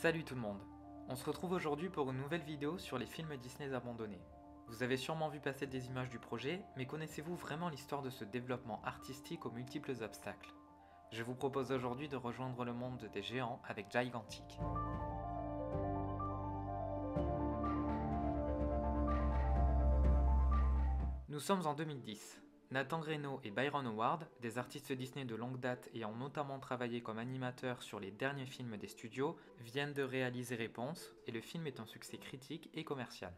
Salut tout le monde. On se retrouve aujourd'hui pour une nouvelle vidéo sur les films Disney abandonnés. Vous avez sûrement vu passer des images du projet, mais connaissez-vous vraiment l'histoire de ce développement artistique aux multiples obstacles? Je vous propose aujourd'hui de rejoindre le monde des géants avec Gigantic. Nous sommes en 2010. Nathan Greno et Byron Howard, des artistes Disney de longue date ayant notamment travaillé comme animateurs sur les derniers films des studios, viennent de réaliser Réponse, et le film est un succès critique et commercial.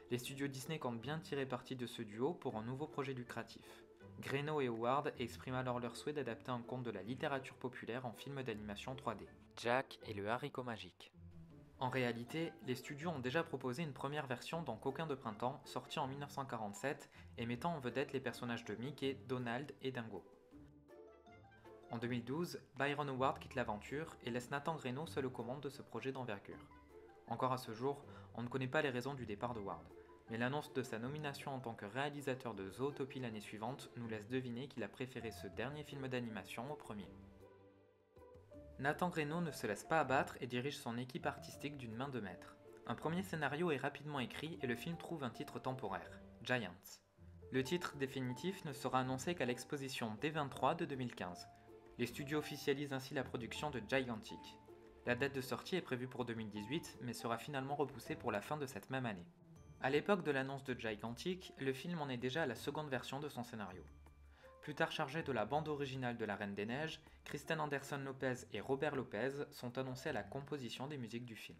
Les studios Disney comptent bien tirer parti de ce duo pour un nouveau projet lucratif. Greno et Howard expriment alors leur souhait d'adapter un conte de la littérature populaire en film d'animation 3D, Jack et le haricot magique. En réalité, les studios ont déjà proposé une première version dans Coquin de printemps, sortie en 1947 et mettant en vedette les personnages de Mickey, Donald et Dingo. En 2012, Byron Howard quitte l'aventure et laisse Nathan Greno seul aux commandes de ce projet d'envergure. Encore à ce jour, on ne connaît pas les raisons du départ de Howard, mais l'annonce de sa nomination en tant que réalisateur de Zootopie l'année suivante nous laisse deviner qu'il a préféré ce dernier film d'animation au premier. Nathan Greno ne se laisse pas abattre et dirige son équipe artistique d'une main de maître. Un premier scénario est rapidement écrit et le film trouve un titre temporaire, Giants. Le titre définitif ne sera annoncé qu'à l'exposition D23 de 2015. Les studios officialisent ainsi la production de Gigantic. La date de sortie est prévue pour 2018, mais sera finalement repoussée pour la fin de cette même année. A l'époque de l'annonce de Gigantic, le film en est déjà à la seconde version de son scénario. Plus tard chargés de la bande originale de La Reine des Neiges, Kristen Anderson Lopez et Robert Lopez sont annoncés à la composition des musiques du film.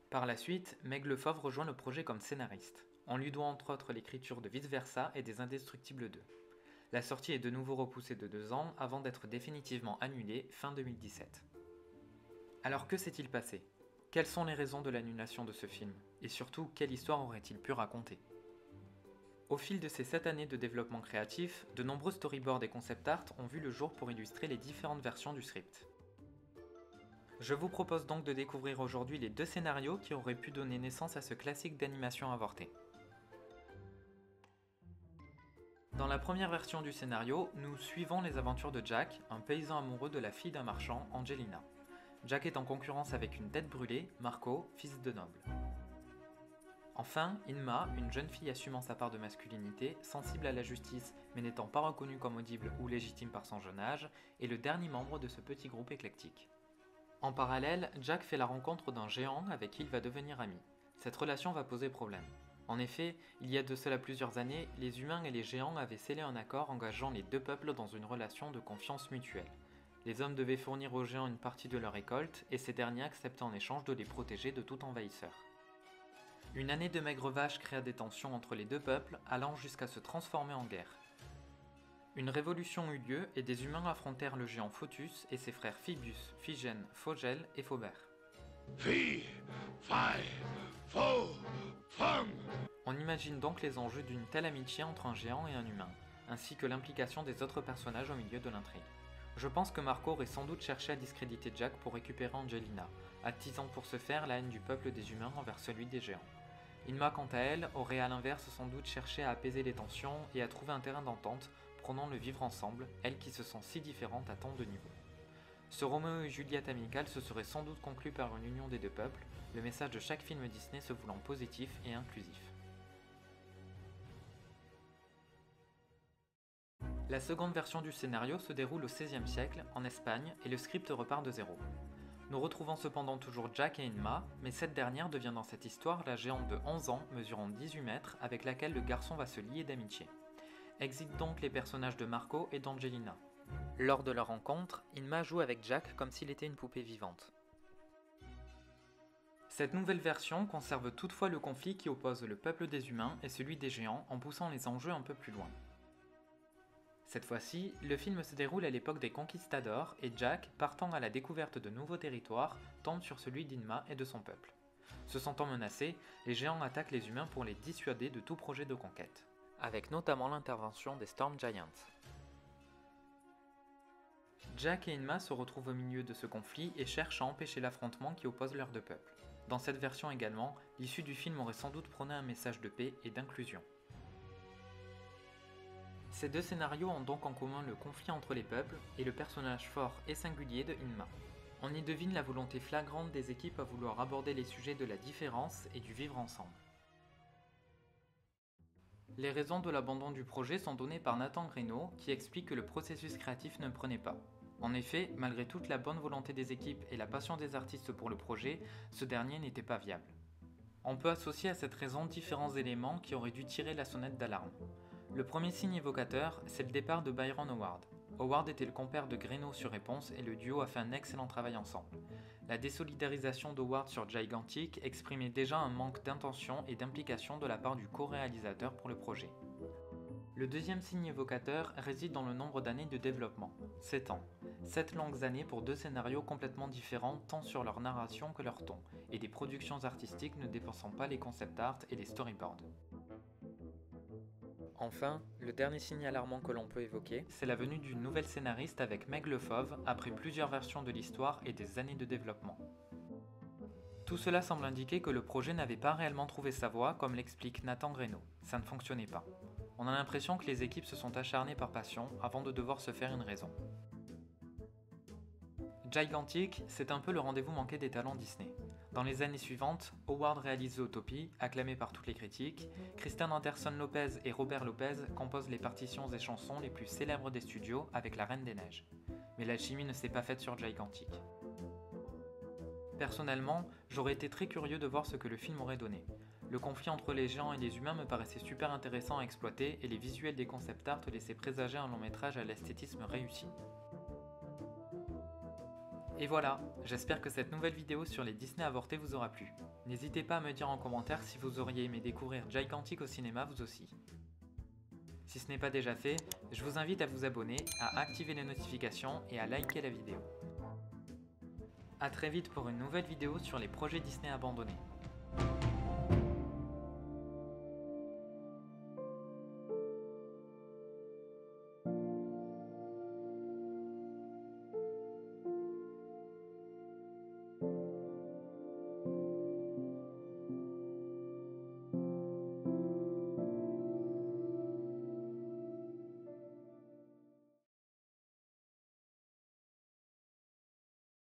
Par la suite, Meg Lefauve rejoint le projet comme scénariste. On lui doit entre autres l'écriture de Vice Versa et des Indestructibles 2. La sortie est de nouveau repoussée de 2 ans avant d'être définitivement annulée fin 2017. Alors que s'est-il passé? Quelles sont les raisons de l'annulation de ce film? Et surtout, quelle histoire aurait-il pu raconter? Au fil de ces 7 années de développement créatif, de nombreux storyboards et concept art ont vu le jour pour illustrer les différentes versions du script. Je vous propose donc de découvrir aujourd'hui les 2 scénarios qui auraient pu donner naissance à ce classique d'animation avorté. Dans la première version du scénario, nous suivons les aventures de Jack, un paysan amoureux de la fille d'un marchand, Angelina. Jack est en concurrence avec une tête brûlée, Marco, fils de noble. Enfin, Inma, une jeune fille assumant sa part de masculinité, sensible à la justice mais n'étant pas reconnue comme audible ou légitime par son jeune âge, est le dernier membre de ce petit groupe éclectique. En parallèle, Jack fait la rencontre d'un géant avec qui il va devenir ami. Cette relation va poser problème. En effet, il y a de cela plusieurs années, les humains et les géants avaient scellé un accord engageant les deux peuples dans une relation de confiance mutuelle. Les hommes devaient fournir aux géants une partie de leur récolte et ces derniers acceptaient en échange de les protéger de tout envahisseur. Une année de maigre vache créa des tensions entre les deux peuples, allant jusqu'à se transformer en guerre. Une révolution eut lieu et des humains affrontèrent le géant Photus et ses frères Phoebus, Phygène, Phogel et Phobert. On imagine donc les enjeux d'une telle amitié entre un géant et un humain, ainsi que l'implication des autres personnages au milieu de l'intrigue. Je pense que Marco aurait sans doute cherché à discréditer Jack pour récupérer Angelina, attisant pour ce faire la haine du peuple des humains envers celui des géants. Inma, quant à elle, aurait à l'inverse sans doute cherché à apaiser les tensions et à trouver un terrain d'entente, prônant le vivre ensemble, elle qui se sent si différente à tant de niveaux. Ce Roméo et Juliette amical se serait sans doute conclu par une union des deux peuples, le message de chaque film Disney se voulant positif et inclusif. La seconde version du scénario se déroule au XVIe siècle, en Espagne, et le script repart de zéro. Nous retrouvons cependant toujours Jack et Inma, mais cette dernière devient dans cette histoire la géante de 11 ans, mesurant 18 mètres, avec laquelle le garçon va se lier d'amitié. Exit donc les personnages de Marco et d'Angelina. Lors de leur rencontre, Inma joue avec Jack comme s'il était une poupée vivante. Cette nouvelle version conserve toutefois le conflit qui oppose le peuple des humains et celui des géants en poussant les enjeux un peu plus loin. Cette fois-ci, le film se déroule à l'époque des conquistadors et Jack, partant à la découverte de nouveaux territoires, tombe sur celui d'Inma et de son peuple. Se sentant menacés, les géants attaquent les humains pour les dissuader de tout projet de conquête, avec notamment l'intervention des Storm Giants. Jack et Inma se retrouvent au milieu de ce conflit et cherchent à empêcher l'affrontement qui oppose leurs deux peuples. Dans cette version également, l'issue du film aurait sans doute prôné un message de paix et d'inclusion. Ces deux scénarios ont donc en commun le conflit entre les peuples et le personnage fort et singulier de Inma. On y devine la volonté flagrante des équipes à vouloir aborder les sujets de la différence et du vivre ensemble. Les raisons de l'abandon du projet sont données par Nathan Greno, qui explique que le processus créatif ne prenait pas. En effet, malgré toute la bonne volonté des équipes et la passion des artistes pour le projet, ce dernier n'était pas viable. On peut associer à cette raison différents éléments qui auraient dû tirer la sonnette d'alarme. Le premier signe évocateur, c'est le départ de Byron Howard. Howard était le compère de Greno sur Réponse et le duo a fait un excellent travail ensemble. La désolidarisation d'Howard sur Gigantic exprimait déjà un manque d'intention et d'implication de la part du co-réalisateur pour le projet. Le deuxième signe évocateur réside dans le nombre d'années de développement, 7 ans. 7 longues années pour deux scénarios complètement différents tant sur leur narration que leur ton, et des productions artistiques ne dépassant pas les concept art et les storyboards. Enfin, le dernier signe alarmant que l'on peut évoquer, c'est la venue d'une nouvelle scénariste avec Meg Lefauve après plusieurs versions de l'histoire et des années de développement. Tout cela semble indiquer que le projet n'avait pas réellement trouvé sa voie comme l'explique Nathan Greno, ça ne fonctionnait pas. On a l'impression que les équipes se sont acharnées par passion avant de devoir se faire une raison. Gigantic, c'est un peu le rendez-vous manqué des talents Disney. Dans les années suivantes, Howard réalise Zootopie, acclamé par toutes les critiques, Kristen Anderson Lopez et Robert Lopez composent les partitions et chansons les plus célèbres des studios avec La Reine des Neiges. Mais l'alchimie ne s'est pas faite sur Gigantic. Personnellement, j'aurais été très curieux de voir ce que le film aurait donné. Le conflit entre les géants et les humains me paraissait super intéressant à exploiter et les visuels des concept art laissaient présager un long métrage à l'esthétisme réussi. Et voilà, j'espère que cette nouvelle vidéo sur les Disney avortés vous aura plu. N'hésitez pas à me dire en commentaire si vous auriez aimé découvrir Gigantic au cinéma vous aussi. Si ce n'est pas déjà fait, je vous invite à vous abonner, à activer les notifications et à liker la vidéo. A très vite pour une nouvelle vidéo sur les projets Disney abandonnés.